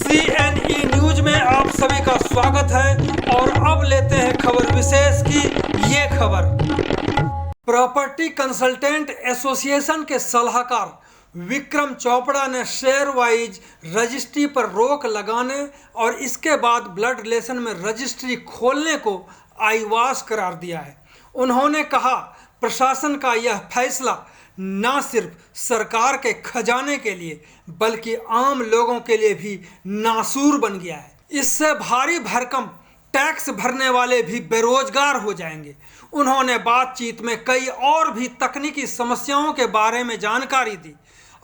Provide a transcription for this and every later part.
CNE news में आप सभी का स्वागत है और अब लेते हैं खबर विशेष की ये खबर। प्रॉपर्टी कंसल्टेंट एसोसिएशन के सलाहकार विक्रम चोपड़ा ने शेयर वाइज रजिस्ट्री पर रोक लगाने और इसके बाद ब्लड रिलेशन में रजिस्ट्री खोलने को आईवास करार दिया है। उन्होंने कहा, प्रशासन का यह फैसला न सिर्फ सरकार के खजाने के लिए बल्कि आम लोगों के लिए भी नासूर बन गया है। इससे भारी भरकम टैक्स भरने वाले भी बेरोजगार हो जाएंगे। उन्होंने बातचीत में कई और भी तकनीकी समस्याओं के बारे में जानकारी दी।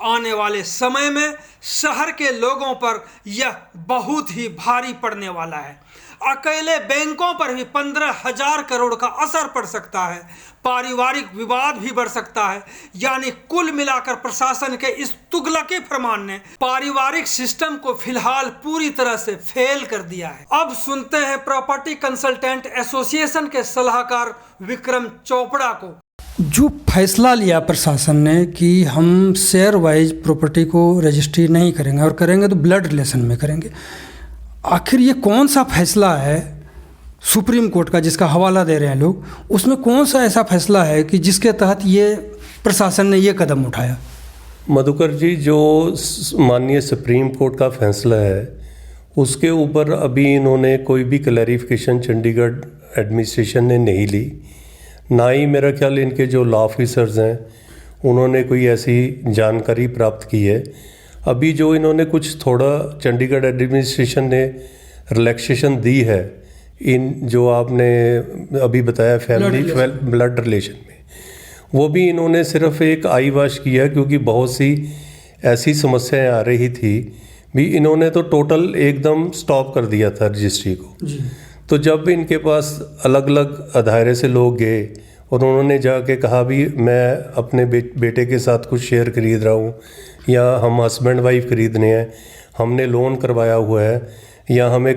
आने वाले समय में शहर के लोगों पर यह बहुत ही भारी पड़ने वाला है। अकेले बैंकों पर भी 15,000 करोड़ का असर पड़ सकता है। पारिवारिक विवाद भी बढ़ सकता है। यानी कुल मिलाकर प्रशासन के इस तुगलकी फरमान ने पारिवारिक सिस्टम को फिलहाल पूरी तरह से फेल कर दिया है। अब सुनते हैं प्रॉपर्टी कंसल्टेंट एसोसिएशन के सलाहकार विक्रम चोपड़ा को। जो फैसला लिया प्रशासन ने कि हम शेयर वाइज प्रॉपर्टी को रजिस्ट्री नहीं करेंगे और करेंगे तो ब्लड रिलेशन में करेंगे, आखिर ये कौन सा फैसला है सुप्रीम कोर्ट का जिसका हवाला दे रहे हैं लोग? उसमें कौन सा ऐसा फैसला है कि जिसके तहत ये प्रशासन ने ये कदम उठाया? मधुकर जी, जो माननीय सुप्रीम कोर्ट का फैसला है उसके ऊपर अभी इन्होंने कोई भी क्लैरिफिकेशन चंडीगढ़ एडमिनिस्ट्रेशन ने नहीं ली, ना ही मेरा ख्याल इनके जो लॉ ऑफिसर्स हैं उन्होंने कोई ऐसी जानकारी प्राप्त की है। अभी जो इन्होंने कुछ थोड़ा चंडीगढ़ एडमिनिस्ट्रेशन ने रिलैक्सेशन दी है इन जो आपने अभी बताया फैमिली ब्लड रिलेशन में, वो भी इन्होंने सिर्फ एक आई वाश किया क्योंकि बहुत सी ऐसी समस्याएं आ रही थी भी। इन्होंने तो टोटल एकदम स्टॉप कर दिया था रजिस्ट्री को। तो जब इनके पास अलग अलग दायरे से लोग गए और उन्होंने जाके कहा भी मैं अपने बेटे के साथ कुछ शेयर खरीद रहा हूँ या हम हस्बैंड वाइफ खरीदने हैं, हमने लोन करवाया हुआ है या हमने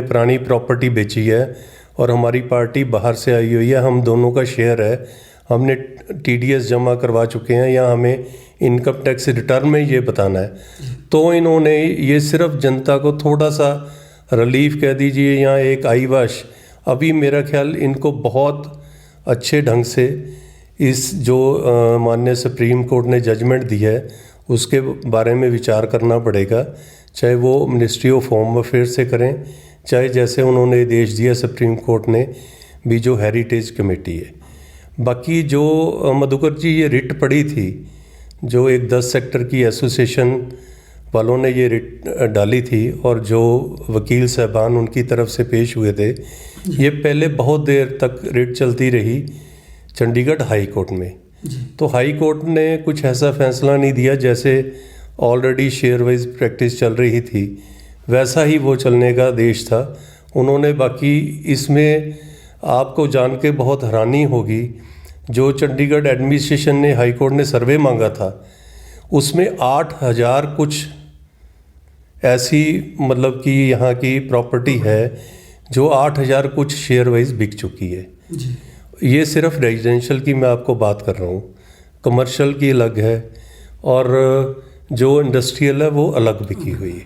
पुरानी प्रॉपर्टी बेची है और हमारी पार्टी बाहर से आई हुई है, हम दोनों का शेयर है, हमने TDS जमा करवा चुके हैं या हमें इनकम टैक्स रिटर्न में ये बताना है, तो इन्होंने ये सिर्फ जनता को थोड़ा सा रिलीफ कह दीजिए या एक आईवाश, अभी मेरा ख्याल इनको बहुत अच्छे ढंग से इस जो माननीय सुप्रीम कोर्ट ने जजमेंट दी है उसके बारे में विचार करना पड़ेगा, चाहे वो मिनिस्ट्री ऑफ होम अफेयर से करें, चाहे जैसे उन्होंने आदेश दिया सुप्रीम कोर्ट ने भी जो हेरिटेज कमेटी है। बाकी जो मधुकर जी ये रिट पड़ी थी, जो एक 10 सेक्टर की एसोसिएशन वालों ने ये रिट डाली थी और जो वकील साहबान उनकी तरफ से पेश हुए थे, ये पहले बहुत देर तक रिट चलती रही चंडीगढ़ हाई कोर्ट में। तो हाई कोर्ट ने कुछ ऐसा फैसला नहीं दिया, जैसे ऑलरेडी शेयर वाइज प्रैक्टिस चल रही थी वैसा ही वो चलने का आदेश था उन्होंने। बाकी इसमें आपको जान के बहुत हैरानी होगी, जो चंडीगढ़ एडमिनिस्ट्रेशन ने हाई कोर्ट ने सर्वे मांगा था उसमें 8,000 कुछ ऐसी मतलब कि यहाँ की प्रॉपर्टी है जो 8,000 कुछ शेयर वाइज बिक चुकी है। ये सिर्फ रेजिडेंशियल की मैं आपको बात कर रहा हूँ, कमर्शियल की अलग है और जो इंडस्ट्रियल है वो अलग बिकी हुई है।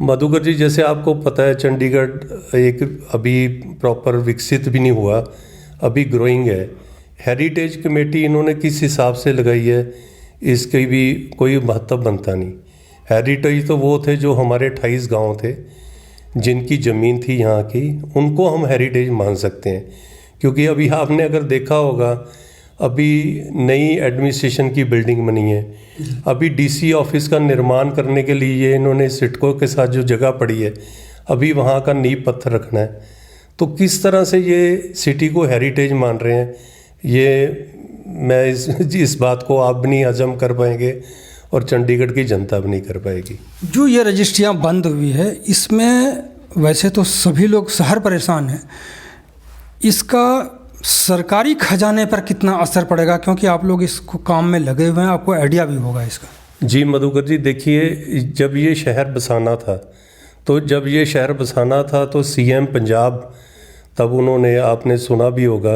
मधुकर जी, जैसे आपको पता है चंडीगढ़ एक अभी प्रॉपर विकसित भी नहीं हुआ, अभी ग्रोइंग है। हेरिटेज कमेटी इन्होंने किस हिसाब से लगाई है इसकी भी कोई महत्व बनता नहीं। हेरिटेज तो वो थे जो हमारे 28 गांव थे जिनकी ज़मीन थी यहाँ की, उनको हम हेरिटेज मान सकते हैं, क्योंकि अभी आपने अगर देखा होगा अभी नई एडमिनिस्ट्रेशन की बिल्डिंग बनी है, अभी DC ऑफिस का निर्माण करने के लिए इन्होंने सिडको के साथ जो जगह पड़ी है अभी वहाँ का नींव पत्थर रखना है। तो किस तरह से ये सिटी को हेरिटेज मान रहे हैं, ये मैं इस बात को आप भी नहीं हजम कर पाएंगे और चंडीगढ़ की जनता भी नहीं कर पाएगी। जो ये रजिस्ट्रियाँ बंद हुई है इसमें वैसे तो सभी लोग शहर परेशान हैं, इसका सरकारी खजाने पर कितना असर पड़ेगा? क्योंकि आप लोग इसको काम में लगे हुए हैं, आपको आइडिया भी होगा इसका। जी मधुकर जी, देखिए जब ये शहर बसाना था तो CM पंजाब तब उन्होंने, आपने सुना भी होगा,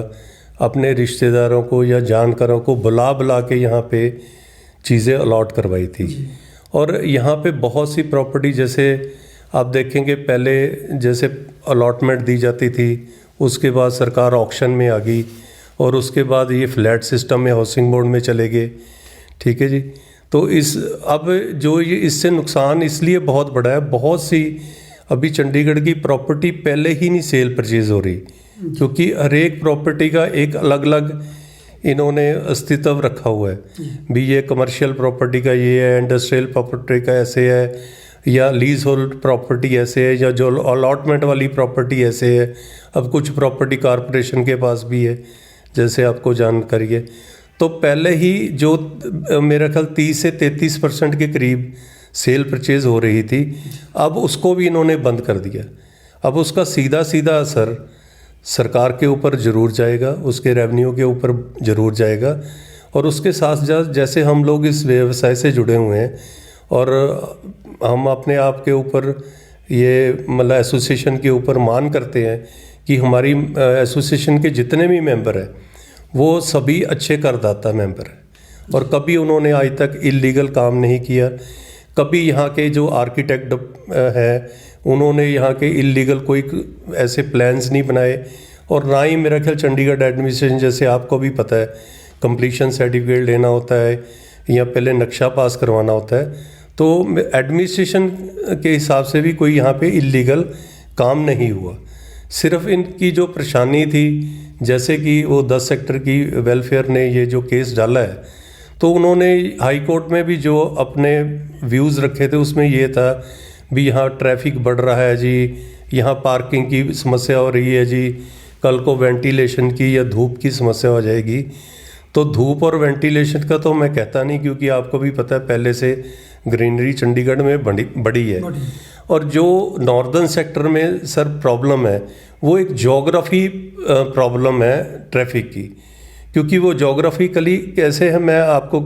अपने रिश्तेदारों को या जानकारों को बुला के यहाँ पे चीज़ें अलॉट करवाई थी। और यहाँ पे बहुत सी प्रॉपर्टी, जैसे आप देखेंगे पहले जैसे अलॉटमेंट दी जाती थी, उसके बाद सरकार ऑक्शन में आ गई और उसके बाद ये फ्लैट सिस्टम में हाउसिंग बोर्ड में चले गए। ठीक है जी। तो इस अब जो ये इससे नुकसान इसलिए बहुत बड़ा है, बहुत सी अभी चंडीगढ़ की प्रॉपर्टी पहले ही नहीं सेल परचेज हो रही, क्योंकि हर एक प्रॉपर्टी का एक अलग अलग इन्होंने अस्तित्व रखा हुआ है। भी ये कमर्शियल प्रॉपर्टी का ये है, इंडस्ट्रियल प्रॉपर्टी का ऐसे है, या लीज होल्ड प्रॉपर्टी ऐसे है, या जो अलॉटमेंट वाली प्रॉपर्टी ऐसे है। अब कुछ प्रॉपर्टी कॉरपोरेशन के पास भी है, जैसे आपको जानकारी है। तो पहले ही जो मेरा ख्याल 30 से 33% के करीब सेल परचेज हो रही थी, अब उसको भी इन्होंने बंद कर दिया। अब उसका सीधा सीधा असर सरकार के ऊपर ज़रूर जाएगा, उसके रेवेन्यू के ऊपर ज़रूर जाएगा। और उसके साथ साथ जैसे हम लोग इस व्यवसाय से जुड़े हुए हैं और हम अपने आप के ऊपर ये मतलब एसोसिएशन के ऊपर मान करते हैं कि हमारी एसोसिएशन के जितने भी मेंबर हैं वो सभी अच्छे करदाता मेंबर हैं और कभी उन्होंने आज तक इलीगल काम नहीं किया। कभी यहाँ के जो आर्किटेक्ट है उन्होंने यहाँ के इलीगल कोई ऐसे प्लान्स नहीं बनाए, और ना ही मेरा ख्याल चंडीगढ़ एडमिनिस्ट्रेशन, जैसे आपको भी पता है, कंप्लीशन सर्टिफिकेट लेना होता है या पहले नक्शा पास करवाना होता है। तो एडमिनिस्ट्रेशन के हिसाब से भी कोई यहाँ पे इलीगल काम नहीं हुआ। सिर्फ इनकी जो परेशानी थी, जैसे कि वो 10 सेक्टर की वेलफेयर ने ये जो केस डाला है, तो उन्होंने हाई कोर्ट में भी जो अपने व्यूज़ रखे थे उसमें ये था भी यहाँ ट्रैफिक बढ़ रहा है जी, यहाँ पार्किंग की समस्या हो रही है जी, कल को वेंटिलेशन की या धूप की समस्या हो जाएगी। तो धूप और वेंटिलेशन का तो मैं कहता नहीं, क्योंकि आपको भी पता है पहले से ग्रीनरी चंडीगढ़ में बड़ी है। और जो नॉर्दर्न सेक्टर में सर प्रॉब्लम है वो एक जोग्राफी प्रॉब्लम है ट्रैफिक की, क्योंकि वो जोग्राफिकली कैसे है मैं आपको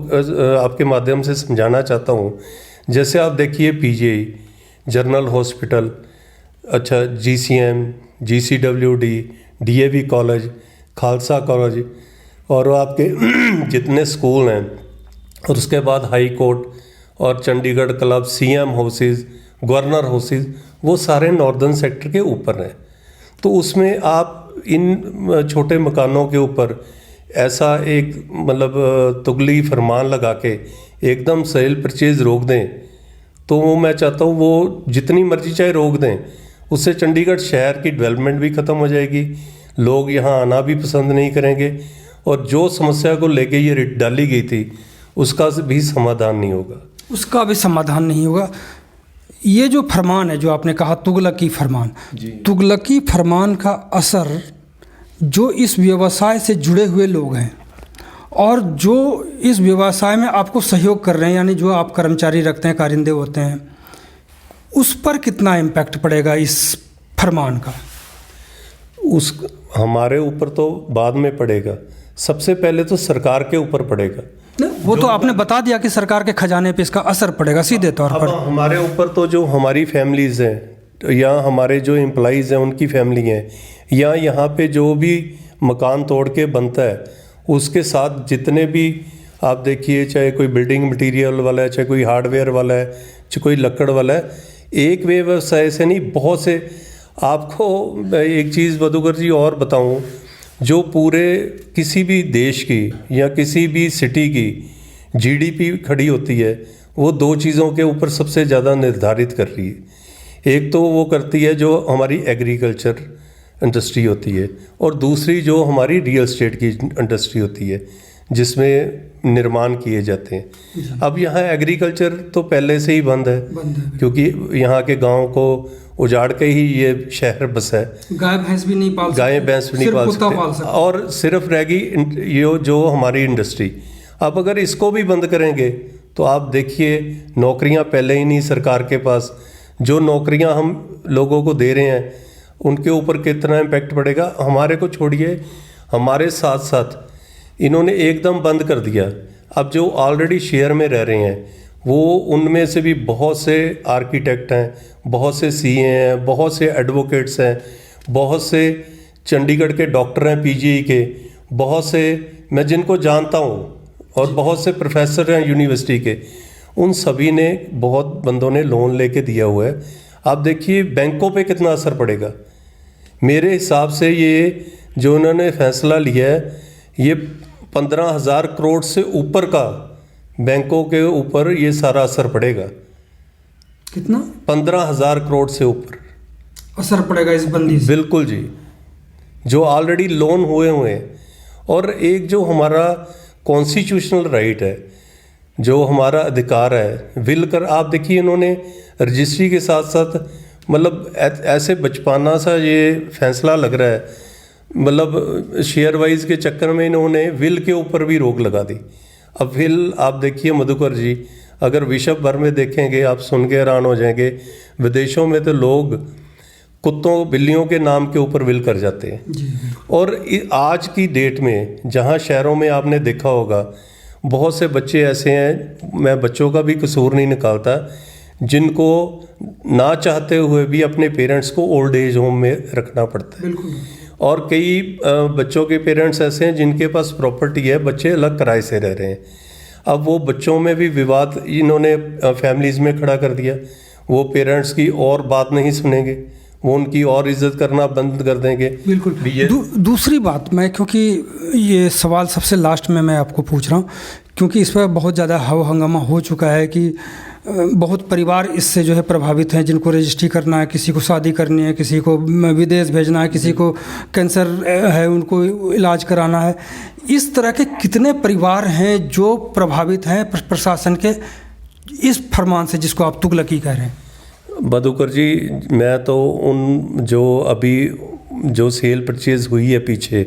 आपके माध्यम से समझाना चाहता हूँ। जैसे आप देखिए पीजीआई, जनरल हॉस्पिटल, अच्छा GCM, GCWD, DAV college, Khalsa college और आपके जितने स्कूल हैं, और उसके बाद हाई कोर्ट और Chandigarh club, CM houses, governor houses, वो सारे नॉर्दर्न सेक्टर के ऊपर हैं। तो उसमें आप इन छोटे मकानों के ऊपर ऐसा एक मतलब तुगली फरमान लगा के एकदम सेल परचेज रोक दें, तो वो मैं चाहता हूँ वो जितनी मर्जी चाहे रोक दें, उससे चंडीगढ़ शहर की डेवलपमेंट भी ख़त्म हो जाएगी, लोग यहाँ आना भी पसंद नहीं करेंगे, और जो समस्या को लेके ये रिट डाली गई थी उसका भी समाधान नहीं होगा। ये जो फरमान है जो आपने कहा तुगलकी फरमान, तुगलकी फरमान का असर जो इस व्यवसाय से जुड़े हुए लोग हैं और जो इस व्यवसाय में आपको सहयोग कर रहे हैं, यानी जो आप कर्मचारी रखते हैं, कारिंदे होते हैं, उस पर कितना इम्पैक्ट पड़ेगा इस फरमान का? हमारे ऊपर तो बाद में पड़ेगा, सबसे पहले तो सरकार के ऊपर पड़ेगा। वो तो आपने बता दिया कि सरकार के खजाने पे इसका असर पड़ेगा सीधे तौर पर। हमारे ऊपर तो जो हमारी फैमिलीज़ हैं या हमारे जो एम्प्लॉइज़ हैं उनकी फैमिली हैं, या यहाँ पे जो भी मकान तोड़ के बनता है उसके साथ जितने भी आप देखिए, चाहे कोई बिल्डिंग मटेरियल वाला है, चाहे कोई हार्डवेयर वाला है, चाहे कोई लकड़ वाला है, एक व्यवसाय से नहीं बहुत से। आपको एक चीज़ मधुकर जी और बताऊँ, जो पूरे किसी भी देश की या किसी भी सिटी की जीडीपी खड़ी होती है वो दो चीज़ों के ऊपर सबसे ज़्यादा निर्धारित कर रही है। एक तो वो करती है जो हमारी एग्रीकल्चर इंडस्ट्री होती है, और दूसरी जो हमारी रियल एस्टेट की इंडस्ट्री होती है जिसमें निर्माण किए जाते हैं। अब यहाँ एग्रीकल्चर तो पहले से ही बंद है, क्योंकि यहाँ के गांव को उजाड़ के ही ये शहर बसा है। गाय भैंस भी नहीं पाल सकते, और सिर्फ रहेगी ये जो हमारी इंडस्ट्री। अब अगर इसको भी बंद करेंगे तो आप देखिए नौकरियां पहले ही नहीं सरकार के पास, जो नौकरियां हम लोगों को दे रहे हैं उनके ऊपर कितना इम्पैक्ट पड़ेगा। हमारे को छोड़िए, हमारे साथ साथ इन्होंने एकदम बंद कर दिया। अब जो ऑलरेडी शेयर में रह रहे हैं वो उनमें से भी बहुत से आर्किटेक्ट हैं, बहुत से सीए हैं, बहुत से एडवोकेट्स हैं, बहुत से चंडीगढ़ के डॉक्टर हैं पीजीआई के, बहुत से मैं जिनको जानता हूँ, और बहुत से प्रोफेसर हैं यूनिवर्सिटी के। उन सभी ने, बहुत बंदों ने लोन लेके दिया हुआ है। आप देखिए बैंकों पे कितना असर पड़ेगा। मेरे हिसाब से ये जो उन्होंने फैसला लिया है, ये 15,000 करोड़ से ऊपर का बैंकों के ऊपर ये सारा असर पड़ेगा। कितना? 15,000 करोड़ से ऊपर असर पड़ेगा इस बंदी से? बिल्कुल जी, जो ऑलरेडी लोन हुए हैं। और एक जो हमारा कॉन्स्टिट्यूशनल राइट है, जो हमारा अधिकार है विल कर, आप देखिए इन्होंने रजिस्ट्री के साथ साथ मतलब ऐसे बचपना सा ये फैसला लग रहा है, मतलब शेयर वाइज के चक्कर में इन्होंने विल के ऊपर भी रोक लगा दी। अब विल आप देखिए मधुकर जी, अगर विश्व भर में देखेंगे आप सुन के हैरान हो जाएंगे, विदेशों में तो लोग कुत्तों बिल्लियों के नाम के ऊपर विल कर जाते हैं। और आज की डेट में जहाँ शहरों में आपने देखा होगा बहुत से बच्चे ऐसे हैं, मैं बच्चों का भी कसूर नहीं निकालता, जिनको ना चाहते हुए भी अपने पेरेंट्स को ओल्ड एज होम में रखना पड़ता है। और कई बच्चों के पेरेंट्स ऐसे हैं जिनके पास प्रॉपर्टी है, बच्चे अलग किराए से रह रहे हैं। अब वो बच्चों में भी विवाद इन्होंने फैमिलीज़ में खड़ा कर दिया। वो पेरेंट्स की और बात नहीं सुनेंगे, वो उनकी और इज्जत करना बंद कर देंगे। बिल्कुल। दूसरी बात, मैं क्योंकि ये सवाल सबसे लास्ट में मैं आपको पूछ रहा हूँ, क्योंकि इस पर बहुत ज़्यादा हव हंगामा हो चुका है कि बहुत परिवार इससे जो है प्रभावित हैं, जिनको रजिस्ट्री करना है, किसी को शादी करनी है, किसी को विदेश भेजना है, किसी को कैंसर है उनको इलाज कराना है। इस तरह के कितने परिवार हैं जो प्रभावित हैं प्रशासन के इस फरमान से, जिसको आप तुगलकी कह रहे हैं? मधुकर जी, मैं तो उन जो अभी जो सेल परचेज़ हुई है पीछे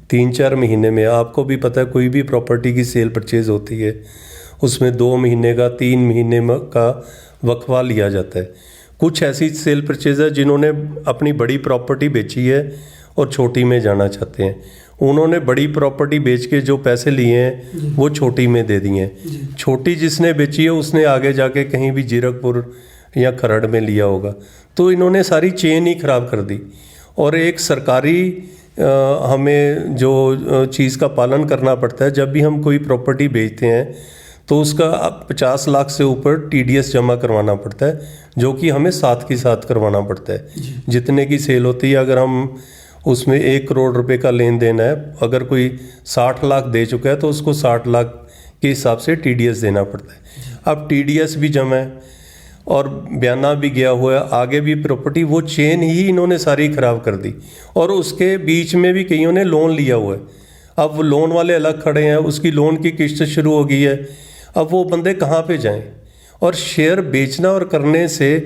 3-4 महीने में, आपको भी पता है कोई भी प्रॉपर्टी की सेल परचेज़ होती है उसमें 2 महीने का 3 महीने का वक्फा लिया जाता है। कुछ ऐसी सेल परचेज़ है जिन्होंने अपनी बड़ी प्रॉपर्टी बेची है और छोटी में जाना चाहते हैं, उन्होंने बड़ी प्रॉपर्टी बेच के जो पैसे लिए हैं वो छोटी में दे दिए हैं। छोटी जिसने बेची है उसने आगे जाके कहीं भी जीरकपुर या खरड़ में लिया होगा, तो इन्होंने सारी चेन ही ख़राब कर दी। और एक सरकारी हमें जो चीज़ का पालन करना पड़ता है, जब भी हम कोई प्रॉपर्टी बेचते हैं तो उसका 50 लाख से ऊपर TDS जमा करवाना पड़ता है, जो कि हमें साथ के साथ करवाना पड़ता है। जितने की सेल होती है, अगर हम उसमें 1 करोड़ रुपए का लेन देन है, अगर कोई 60 लाख दे चुका है तो उसको 60 लाख के हिसाब से TDS देना पड़ता है। अब TDS भी जमा है और बयाना भी गया हुआ है, आगे भी प्रॉपर्टी, वो चेन ही इन्होंने सारी ख़राब कर दी। और उसके बीच में भी कईयों ने लोन लिया हुआ है, अब वो लोन वाले अलग खड़े हैं, उसकी लोन की किस्त शुरू हो गई है, अब वो बंदे कहाँ पे जाएं? और शेयर बेचना और करने से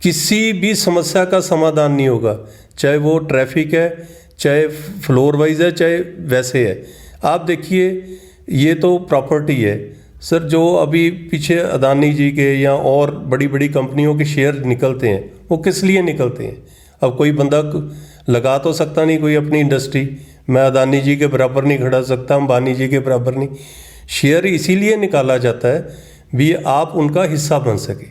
किसी भी समस्या का समाधान नहीं होगा, चाहे वो ट्रैफिक है, चाहे फ्लोर वाइज है, चाहे वैसे है। आप देखिए ये तो प्रॉपर्टी है सर, जो अभी पीछे अदानी जी के या और बड़ी बड़ी कंपनियों के शेयर निकलते हैं, वो किस लिए निकलते हैं? अब कोई बंदा लगा तो सकता नहीं कोई अपनी इंडस्ट्री, मैं अदानी जी के बराबर नहीं खड़ा सकता, अंबानी जी के बराबर नहीं। शेयर इसीलिए निकाला जाता है भी आप उनका हिस्सा बन सके।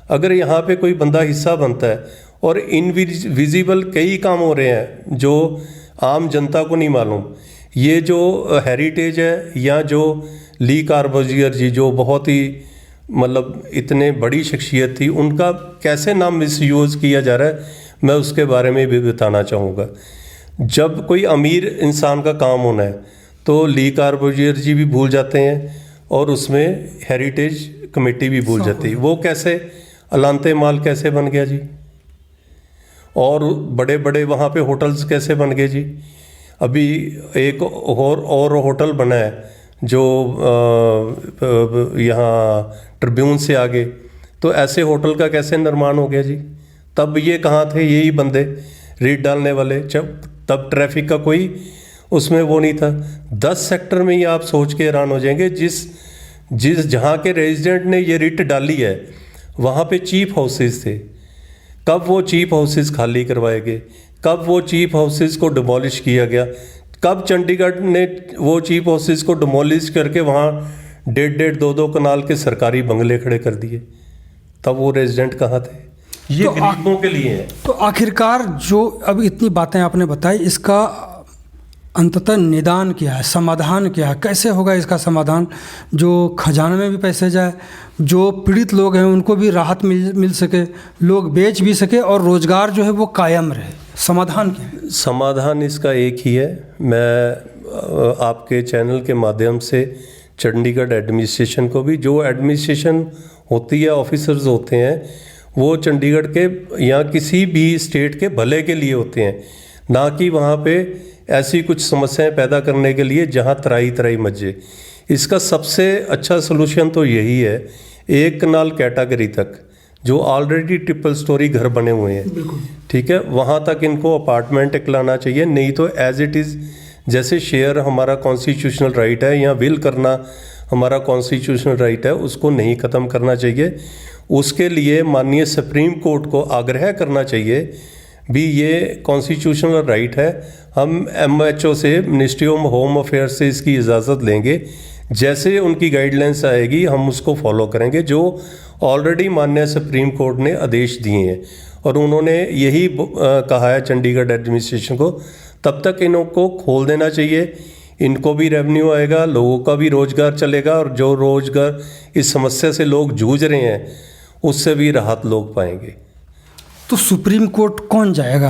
अगर यहाँ पे कोई बंदा हिस्सा बनता है और इनविजिबल कई काम हो रहे हैं जो आम जनता को नहीं मालूम, ये जो हेरिटेज है या जो ली कार्बोजियर जी जो बहुत ही मतलब इतने बड़ी शख्सियत थी, उनका कैसे नाम मिसयूज़ किया जा रहा है, मैं उसके बारे में भी बताना चाहूँगा। जब कोई अमीर इंसान का काम होना है तो ली कार्बोजियर जी भी भूल जाते हैं और उसमें हेरिटेज कमेटी भी भूल जाती है। वो कैसे अलांते माल कैसे बन गया जी, और बड़े बड़े वहाँ पे होटल्स कैसे बन गए जी। अभी एक और होटल बना है जो यहाँ ट्रिब्यून से आगे, तो ऐसे होटल का कैसे निर्माण हो गया जी? तब ये कहाँ थे यही बंदे रेट डालने वाले, जब तब ट्रैफिक का कोई उसमें वो नहीं था। 10 सेक्टर में ही आप सोच के हैरान हो जाएंगे, जिस जहाँ के रेजिडेंट ने ये रिट डाली है वहाँ पे चीप हाउसेस थे। कब वो चीप हाउसेस खाली करवाए गए, कब वो चीप हाउसेस को डिमोलिश किया गया, कब चंडीगढ़ ने वो चीप हाउसेस को डिमोलिश करके वहाँ 1.5 2 कनाल के सरकारी बंगले खड़े कर दिए, तब वो रेजिडेंट कहाँ थे? ये तो गरीबों के लिए है। तो आखिरकार जो अब इतनी बातें आपने बताई, इसका अंततः निदान क्या है, समाधान क्या है, कैसे होगा इसका समाधान, जो खजाने में भी पैसे जाए, जो पीड़ित लोग हैं उनको भी राहत मिल सके, लोग बेच भी सके और रोज़गार जो है वो कायम रहे। समाधान क्या है? समाधान इसका एक ही है। मैं आपके चैनल के माध्यम से चंडीगढ़ एडमिनिस्ट्रेशन को भी, जो एडमिनिस्ट्रेशन होती है, ऑफिसर्स होते हैं, वो चंडीगढ़ के या किसी भी स्टेट के भले के लिए होते हैं, ना कि वहाँ पे ऐसी कुछ समस्याएं पैदा करने के लिए जहाँ तराई तराई मचे। इसका सबसे अच्छा सलूशन तो यही है, एक कनाल कैटेगरी तक जो ऑलरेडी ट्रिपल स्टोरी घर बने हुए हैं, ठीक है, वहाँ तक इनको अपार्टमेंट एक लाना चाहिए। नहीं तो एज इट इज़, जैसे शेयर हमारा कॉन्स्टिट्यूशनल राइट है या विल करना हमारा कॉन्स्टिट्यूशनल राइट है, उसको नहीं ख़त्म करना चाहिए। उसके लिए माननीय सुप्रीम कोर्ट को आग्रह करना चाहिए भी ये कॉन्स्टिट्यूशनल राइट है, हम MHO से, मिनिस्ट्री ऑफ होम अफेयर्स से इसकी इजाज़त लेंगे, जैसे उनकी गाइडलाइंस आएगी हम उसको फॉलो करेंगे, जो ऑलरेडी माननीय सुप्रीम कोर्ट ने आदेश दिए हैं। और उन्होंने यही कहा है चंडीगढ़ एडमिनिस्ट्रेशन को, तब तक इनको खोल देना चाहिए, इनको भी रेवेन्यू आएगा, लोगों का भी रोज़गार चलेगा, और जो रोज़गार इस समस्या से लोग जूझ रहे हैं उससे भी राहत लोग पाएंगे। तो सुप्रीम कोर्ट कौन जाएगा?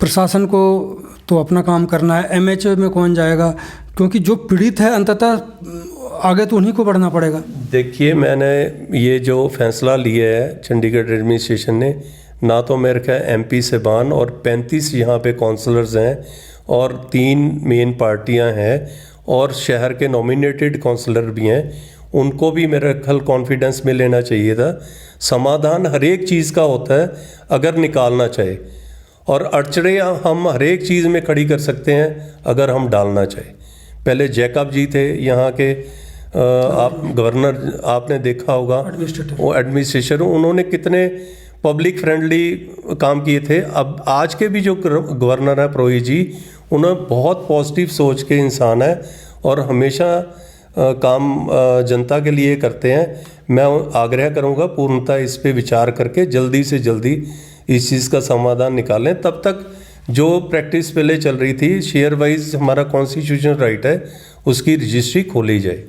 प्रशासन को तो अपना काम करना है, MHO में कौन जाएगा? क्योंकि जो पीड़ित है अंततः आगे तो उन्हीं को बढ़ना पड़ेगा। देखिए, मैंने ये जो फैसला लिया है चंडीगढ़ एडमिनिस्ट्रेशन ने, ना तो मेरे ख्याल MP साहबान और 35 यहाँ पे काउंसलर्स हैं और 3 मेन पार्टियां हैं और शहर के नॉमिनेटेड काउंसलर भी हैं, उनको भी मेरा ख्याल कॉन्फिडेंस में लेना चाहिए था। समाधान हर एक चीज़ का होता है अगर निकालना चाहे, और अड़चड़े हम हर एक चीज़ में खड़ी कर सकते हैं अगर हम डालना चाहे। पहले जैकब जी थे यहाँ के, आप गवर्नर आपने देखा होगा, वो एडमिनिस्ट्रेशन, उन्होंने कितने पब्लिक फ्रेंडली काम किए थे। अब आज के भी जो गवर्नर है प्रोही जी, उन्होंने बहुत पॉजिटिव सोच के इंसान है और हमेशा काम जनता के लिए करते हैं। मैं आग्रह करूंगा पूर्णतः इस पे विचार करके जल्दी से जल्दी इस चीज़ का समाधान निकालें। तब तक जो प्रैक्टिस पहले चल रही थी, शेयर वाइज हमारा कॉन्स्टिट्यूशनल राइट है, उसकी रजिस्ट्री खोली जाए।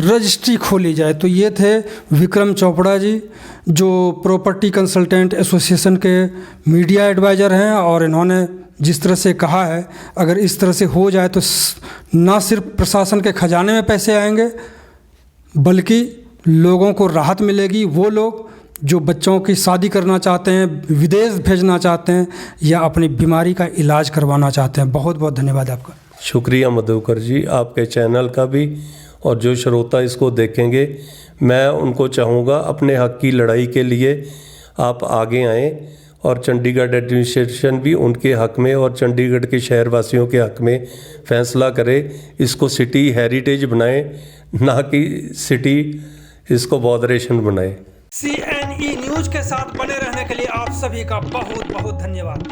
रजिस्ट्री खोली जाए। तो ये थे विक्रम चोपड़ा जी, जो प्रॉपर्टी कंसल्टेंट एसोसिएशन के मीडिया एडवाइज़र हैं, और इन्होंने जिस तरह से कहा है, अगर इस तरह से हो जाए तो ना सिर्फ प्रशासन के खजाने में पैसे आएंगे, बल्कि लोगों को राहत मिलेगी। वो लोग जो बच्चों की शादी करना चाहते हैं, विदेश भेजना चाहते हैं, या अपनी बीमारी का इलाज करवाना चाहते हैं। बहुत बहुत धन्यवाद आपका। शुक्रिया मधुकर जी, आपके चैनल का भी, और जो श्रोता इसको देखेंगे, मैं उनको चाहूँगा अपने हक की लड़ाई के लिए आप आगे आएँ, और चंडीगढ़ एडमिनिस्ट्रेशन भी उनके हक में और चंडीगढ़ के शहरवासियों के हक में फैसला करे। इसको सिटी हेरिटेज बनाए, ना कि सिटी इसको बॉदरेशन बनाए। CNE न्यूज के साथ बने रहने के लिए आप सभी का बहुत बहुत धन्यवाद।